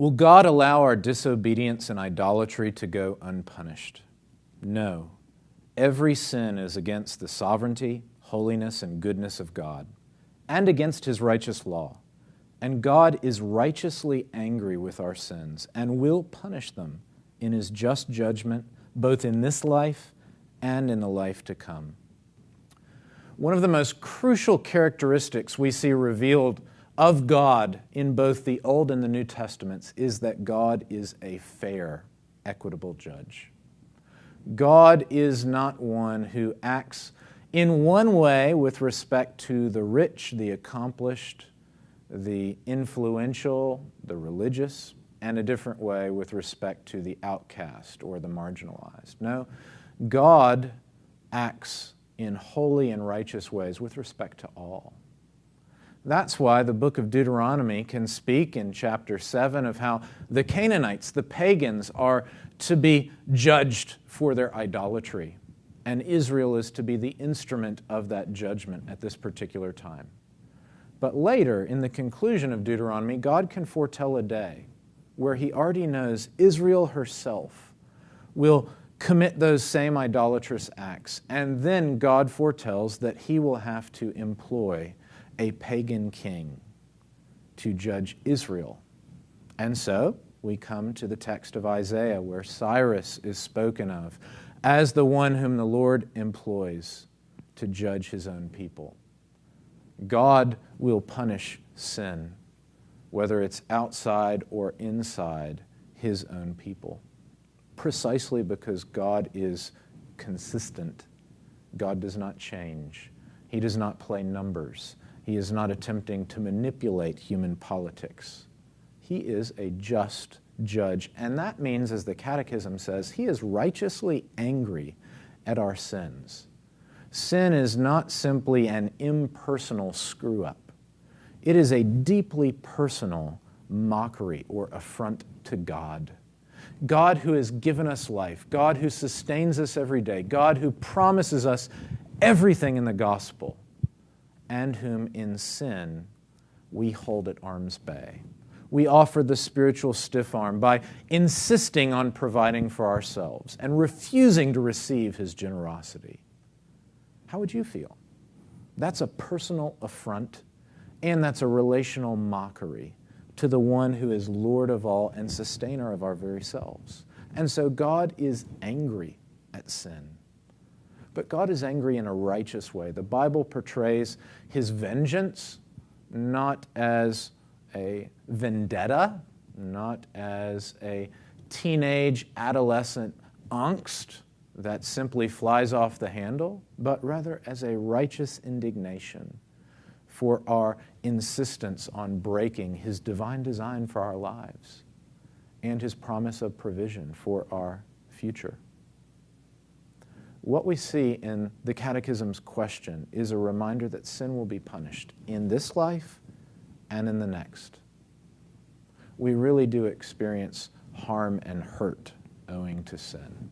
Will God allow our disobedience and idolatry to go unpunished? No. Every sin is against the sovereignty, holiness, and goodness of God, and against His righteous law. And God is righteously angry with our sins and will punish them in His just judgment, both in this life and in the life to come. One of the most crucial characteristics we see revealed of God in both the Old and the New Testaments is that God is a fair, equitable judge. God is not one who acts in one way with respect to the rich, the accomplished, the influential, the religious, and a different way with respect to the outcast or the marginalized. No, God acts in holy and righteous ways with respect to all. That's why the book of Deuteronomy can speak in chapter 7 of how the Canaanites, the pagans, are to be judged for their idolatry, and Israel is to be the instrument of that judgment at this particular time. But later, in the conclusion of Deuteronomy, God can foretell a day where He already knows Israel herself will commit those same idolatrous acts, and then God foretells that He will have to employ a pagan king to judge Israel. And so we come to the text of Isaiah where Cyrus is spoken of as the one whom the Lord employs to judge His own people. God will punish sin, whether it's outside or inside His own people, precisely because God is consistent. God does not change. He does not play numbers. He is not attempting to manipulate human politics. He is a just judge, and that means, as the Catechism says, He is righteously angry at our sins. Sin is not simply an impersonal screw-up. It is a deeply personal mockery or affront to God. God who has given us life, God who sustains us every day, God who promises us everything in the gospel, and whom in sin we hold at arm's bay. We offer the spiritual stiff arm by insisting on providing for ourselves and refusing to receive His generosity. How would you feel? That's a personal affront, and that's a relational mockery to the one who is Lord of all and sustainer of our very selves. And so God is angry at sin. But God is angry in a righteous way. The Bible portrays His vengeance not as a vendetta, not as a teenage adolescent angst that simply flies off the handle, but rather as a righteous indignation for our insistence on breaking His divine design for our lives and His promise of provision for our future. What we see in the Catechism's question is a reminder that sin will be punished in this life and in the next. We really do experience harm and hurt owing to sin.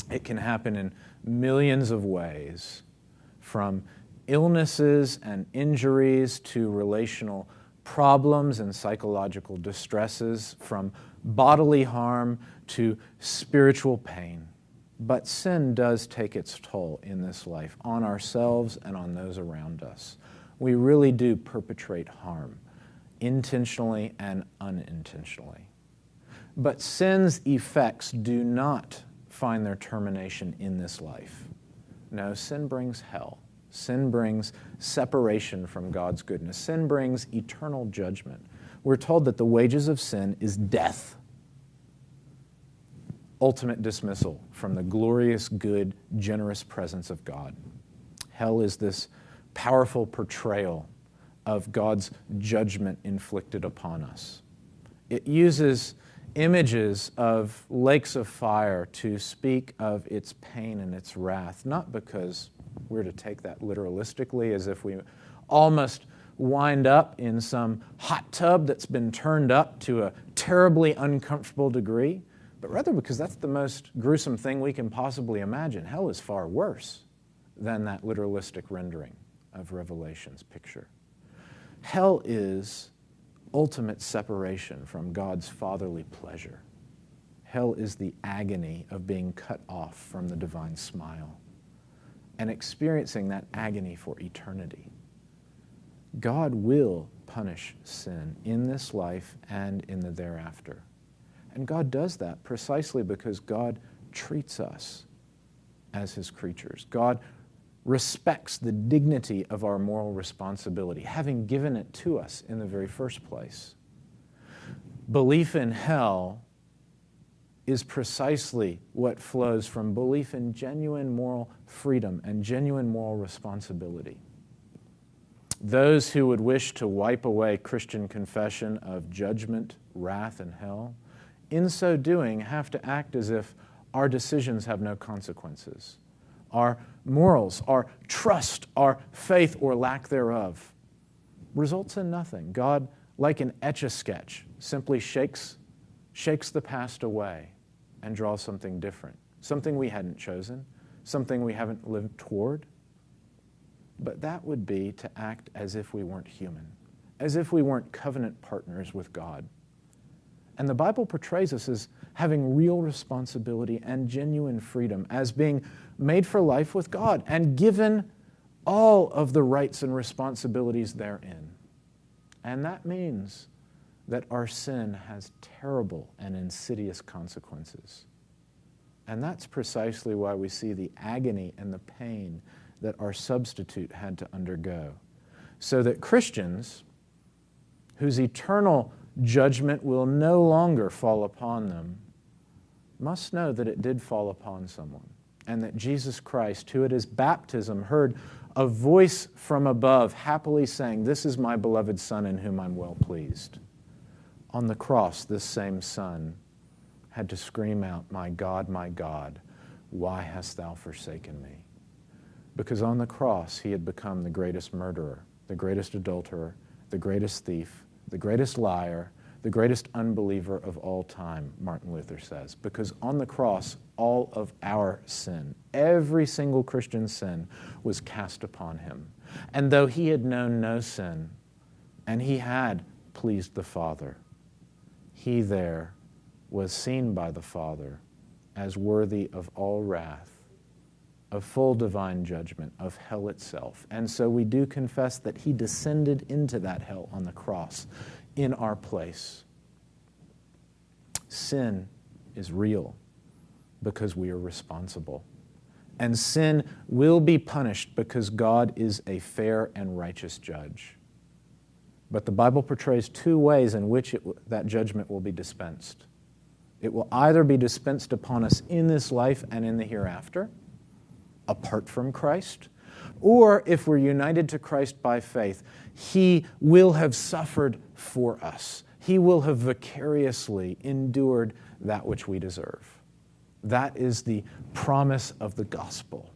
It can happen in millions of ways, from illnesses and injuries to relational problems and psychological distresses, from bodily harm to spiritual pain. But sin does take its toll in this life on ourselves and on those around us. We really do perpetrate harm, intentionally and unintentionally. But sin's effects do not find their termination in this life. No, sin brings hell. Sin brings separation from God's goodness. Sin brings eternal judgment. We're told that the wages of sin is death. Ultimate dismissal from the glorious, good, generous presence of God. Hell is this powerful portrayal of God's judgment inflicted upon us. It uses images of lakes of fire to speak of its pain and its wrath, not because we're to take that literalistically as if we all must wind up in some hot tub that's been turned up to a terribly uncomfortable degree, but rather because that's the most gruesome thing we can possibly imagine. Hell is far worse than that literalistic rendering of Revelation's picture. Hell is ultimate separation from God's fatherly pleasure. Hell is the agony of being cut off from the divine smile and experiencing that agony for eternity. God will punish sin in this life and in the thereafter. And God does that precisely because God treats us as His creatures. God respects the dignity of our moral responsibility, having given it to us in the very first place. Belief in hell is precisely what flows from belief in genuine moral freedom and genuine moral responsibility. Those who would wish to wipe away Christian confession of judgment, wrath, and hell, in so doing have to act as if our decisions have no consequences. Our morals, our trust, our faith, or lack thereof, results in nothing. God, like an Etch-a-Sketch, simply shakes the past away and draws something different, something we hadn't chosen, something we haven't lived toward. But that would be to act as if we weren't human, as if we weren't covenant partners with God. And the Bible portrays us as having real responsibility and genuine freedom, as being made for life with God and given all of the rights and responsibilities therein. And that means that our sin has terrible and insidious consequences. And that's precisely why we see the agony and the pain that our substitute had to undergo, so that Christians, whose eternal judgment will no longer fall upon them, must know that it did fall upon someone, and that Jesus Christ, who at His baptism heard a voice from above happily saying, "This is my beloved Son in whom I'm well pleased," on the cross, this same Son had to scream out, my God, why hast thou forsaken me?" Because on the cross, He had become the greatest murderer, the greatest adulterer, the greatest thief, the greatest liar, the greatest unbeliever of all time, Martin Luther says. Because on the cross, all of our sin, every single Christian sin, was cast upon Him. And though He had known no sin, and He had pleased the Father, He there was seen by the Father as worthy of all wrath, of full divine judgment, of hell itself. And so we do confess that He descended into that hell on the cross in our place. Sin is real because we are responsible. And sin will be punished because God is a fair and righteous judge. But the Bible portrays two ways in which that judgment will be dispensed. It will either be dispensed upon us in this life and in the hereafter, apart from Christ, or if we're united to Christ by faith, He will have suffered for us. He will have vicariously endured that which we deserve. That is the promise of the gospel.